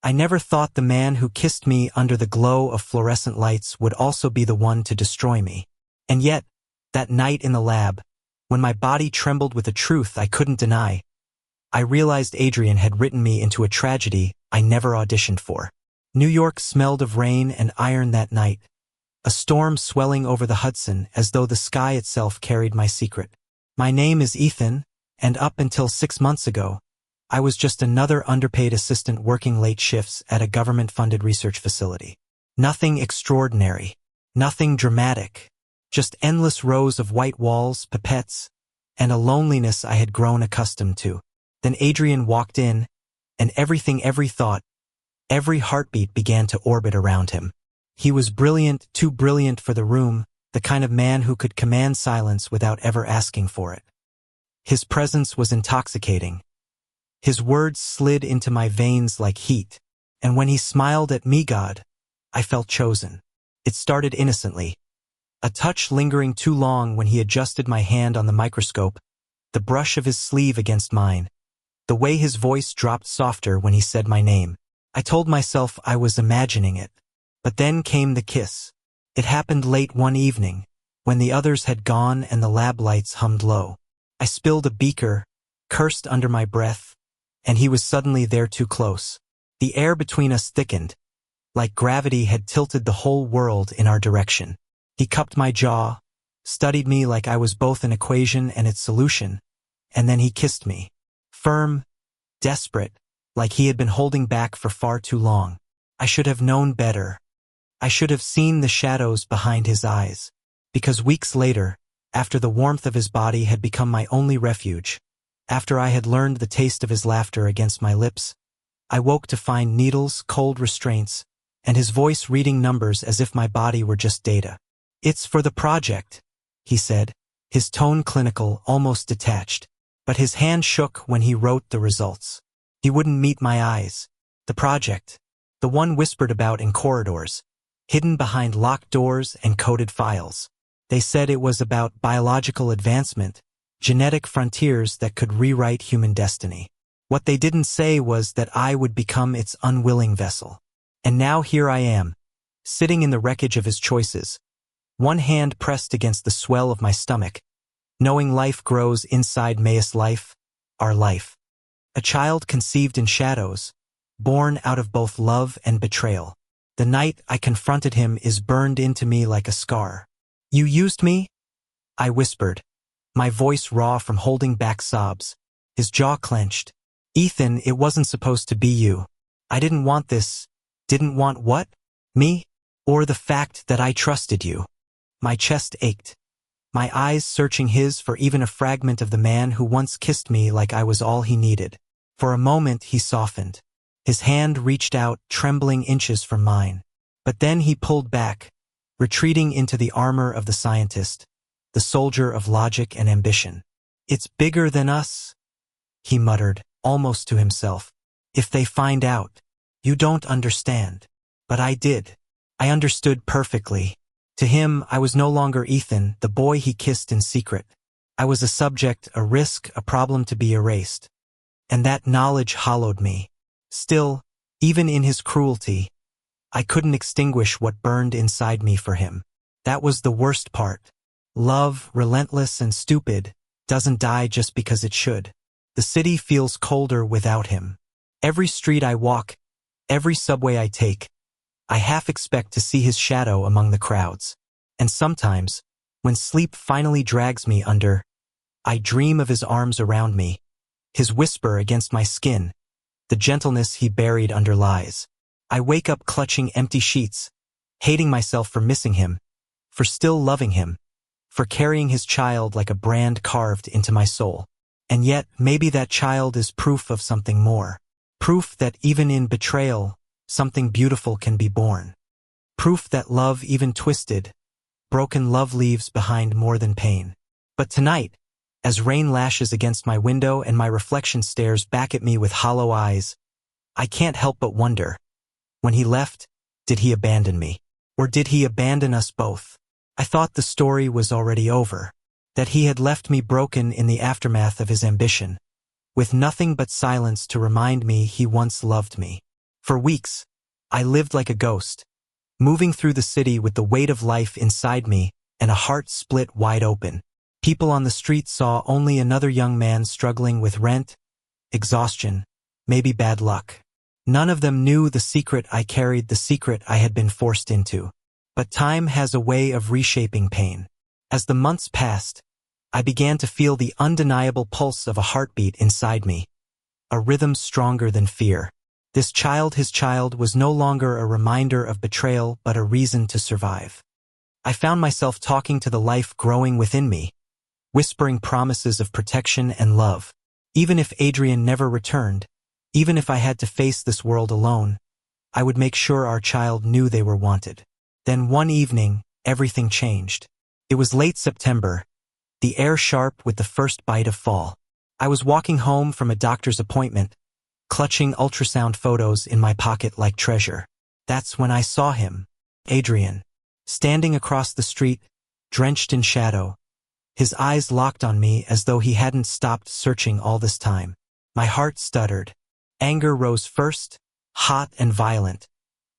I never thought the man who kissed me under the glow of fluorescent lights would also be the one to destroy me. And yet, that night in the lab, when my body trembled with a truth I couldn't deny, I realized Adrian had written me into a tragedy I never auditioned for. New York smelled of rain and iron that night, a storm swelling over the Hudson as though the sky itself carried my secret. My name is Ethan, and up until 6 months ago, I was just another underpaid assistant working late shifts at a government-funded research facility. Nothing extraordinary, nothing dramatic, just endless rows of white walls, pipettes, and a loneliness I had grown accustomed to. Then Adrian walked in, and every thought, every heartbeat began to orbit around him. He was brilliant, too brilliant for the room, the kind of man who could command silence without ever asking for it. His presence was intoxicating. His words slid into my veins like heat, and when he smiled at me, God, I felt chosen. It started innocently. A touch lingering too long when he adjusted my hand on the microscope, the brush of his sleeve against mine, the way his voice dropped softer when he said my name. I told myself I was imagining it. But then came the kiss. It happened late one evening, when the others had gone and the lab lights hummed low. I spilled a beaker, cursed under my breath, and he was suddenly there too close. The air between us thickened, like gravity had tilted the whole world in our direction. He cupped my jaw, studied me like I was both an equation and its solution, and then he kissed me. Firm, desperate, like he had been holding back for far too long. I should have known better. I should have seen the shadows behind his eyes. Because weeks later, after the warmth of his body had become my only refuge, after I had learned the taste of his laughter against my lips, I woke to find needles, cold restraints, and his voice reading numbers as if my body were just data. "It's for the project," he said, his tone clinical, almost detached, but his hand shook when he wrote the results. He wouldn't meet my eyes. The project, the one whispered about in corridors, hidden behind locked doors and coded files. They said it was about biological advancement, genetic frontiers that could rewrite human destiny. What they didn't say was that I would become its unwilling vessel. And now here I am, sitting in the wreckage of his choices, one hand pressed against the swell of my stomach, knowing life grows inside May's life, our life. A child conceived in shadows, born out of both love and betrayal. The night I confronted him is burned into me like a scar. "You used me?" I whispered, my voice raw from holding back sobs. His jaw clenched. "Ethan, it wasn't supposed to be you. I didn't want this." "Didn't want what? Me? Or the fact that I trusted you?" My chest ached, my eyes searching his for even a fragment of the man who once kissed me like I was all he needed. For a moment he softened. His hand reached out, trembling inches from mine. But then he pulled back, retreating into the armor of the scientist, the soldier of logic and ambition. "It's bigger than us," he muttered, almost to himself. "If they find out, you don't understand." But I did. I understood perfectly. To him, I was no longer Ethan, the boy he kissed in secret. I was a subject, a risk, a problem to be erased. And that knowledge hollowed me. Still, even in his cruelty, I couldn't extinguish what burned inside me for him. That was the worst part. Love, relentless and stupid, doesn't die just because it should. The city feels colder without him. Every street I walk, every subway I take, I half expect to see his shadow among the crowds. And sometimes, when sleep finally drags me under, I dream of his arms around me, his whisper against my skin, the gentleness he buried under lies. I wake up clutching empty sheets, hating myself for missing him, for still loving him, for carrying his child like a brand carved into my soul. And yet, maybe that child is proof of something more. Proof that even in betrayal, something beautiful can be born. Proof that love, even twisted, broken love, leaves behind more than pain. But tonight, as rain lashes against my window and my reflection stares back at me with hollow eyes, I can't help but wonder, when he left, did he abandon me? Or did he abandon us both? I thought the story was already over, that he had left me broken in the aftermath of his ambition, with nothing but silence to remind me he once loved me. For weeks, I lived like a ghost, moving through the city with the weight of life inside me and a heart split wide open. People on the street saw only another young man struggling with rent, exhaustion, maybe bad luck. None of them knew the secret I carried, the secret I had been forced into. But time has a way of reshaping pain. As the months passed, I began to feel the undeniable pulse of a heartbeat inside me, a rhythm stronger than fear. This child, his child, was no longer a reminder of betrayal but a reason to survive. I found myself talking to the life growing within me, whispering promises of protection and love. Even if Adrian never returned, even if I had to face this world alone, I would make sure our child knew they were wanted. Then one evening, everything changed. It was late September, the air sharp with the first bite of fall. I was walking home from a doctor's appointment, clutching ultrasound photos in my pocket like treasure. That's when I saw him, Adrian, standing across the street, drenched in shadow. His eyes locked on me as though he hadn't stopped searching all this time. My heart stuttered. Anger rose first, hot and violent,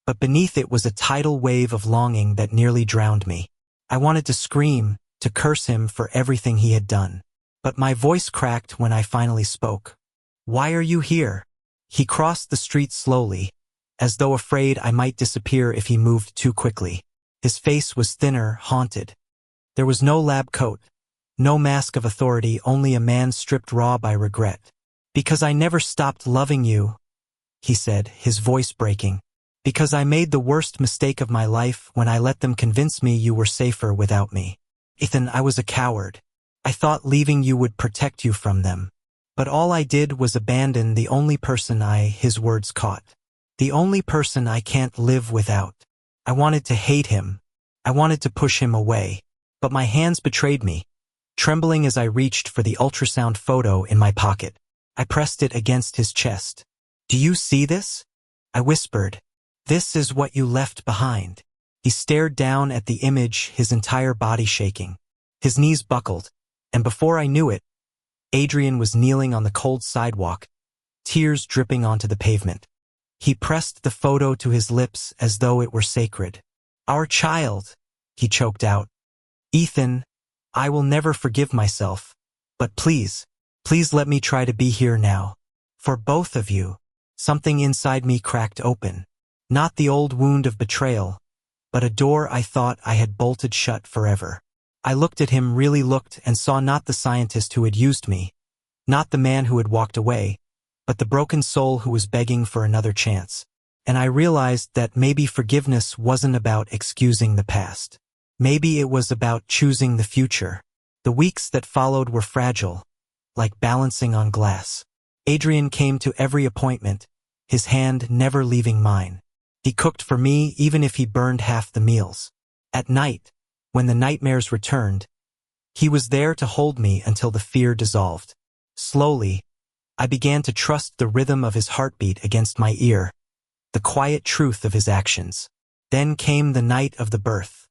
but beneath it was a tidal wave of longing that nearly drowned me. I wanted to scream, to curse him for everything he had done. But my voice cracked when I finally spoke. "Why are you here?" He crossed the street slowly, as though afraid I might disappear if he moved too quickly. His face was thinner, haunted. There was no lab coat, no mask of authority, only a man stripped raw by regret. "Because I never stopped loving you," he said, his voice breaking. "Because I made the worst mistake of my life when I let them convince me you were safer without me. Ethan, I was a coward. I thought leaving you would protect you from them. But all I did was abandon the only person his words caught. The only person I can't live without. I wanted to hate him. I wanted to push him away. But my hands betrayed me, trembling as I reached for the ultrasound photo in my pocket. I pressed it against his chest. "Do you see this?" I whispered. "This is what you left behind." He stared down at the image, his entire body shaking. His knees buckled, and before I knew it, Adrian was kneeling on the cold sidewalk, tears dripping onto the pavement. He pressed the photo to his lips as though it were sacred. "Our child," he choked out. "Ethan, I will never forgive myself, but please, please let me try to be here now. For both of you." Something inside me cracked open. Not the old wound of betrayal, but a door I thought I had bolted shut forever. I looked at him, really looked, and saw not the scientist who had used me, not the man who had walked away, but the broken soul who was begging for another chance. And I realized that maybe forgiveness wasn't about excusing the past. Maybe it was about choosing the future. The weeks that followed were fragile, like balancing on glass. Adrian came to every appointment, his hand never leaving mine. He cooked for me even if he burned half the meals. At night, when the nightmares returned, he was there to hold me until the fear dissolved. Slowly, I began to trust the rhythm of his heartbeat against my ear, the quiet truth of his actions. Then came the night of the birth.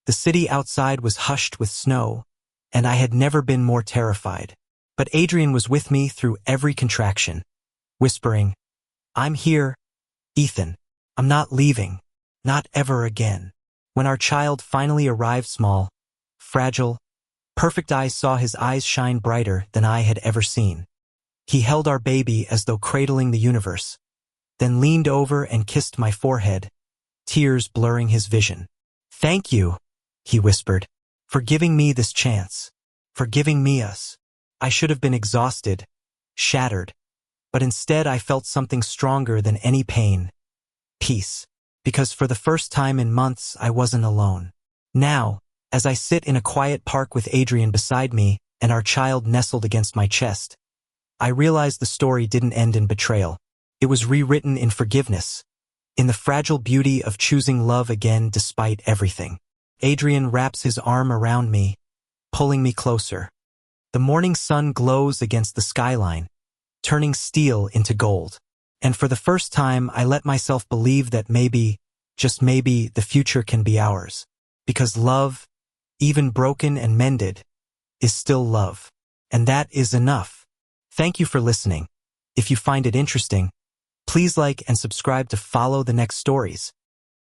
The city outside was hushed with snow, and I had never been more terrified. But Adrian was with me through every contraction, whispering, "I'm here, Ethan. I'm not leaving. Not ever again." When our child finally arrived, small, fragile, perfect, I saw his eyes shine brighter than I had ever seen. He held our baby as though cradling the universe, then leaned over and kissed my forehead, tears blurring his vision. "Thank you," he whispered, "for giving me this chance, for giving me us." I should have been exhausted, shattered, but instead I felt something stronger than any pain. Peace. Because for the first time in months I wasn't alone. Now, as I sit in a quiet park with Adrian beside me and our child nestled against my chest, I realize the story didn't end in betrayal. It was rewritten in forgiveness, in the fragile beauty of choosing love again despite everything. Adrian wraps his arm around me, pulling me closer. The morning sun glows against the skyline, turning steel into gold. And for the first time, I let myself believe that maybe, just maybe, the future can be ours. Because love, even broken and mended, is still love. And that is enough. Thank you for listening. If you find it interesting, Please like and subscribe to follow the next stories.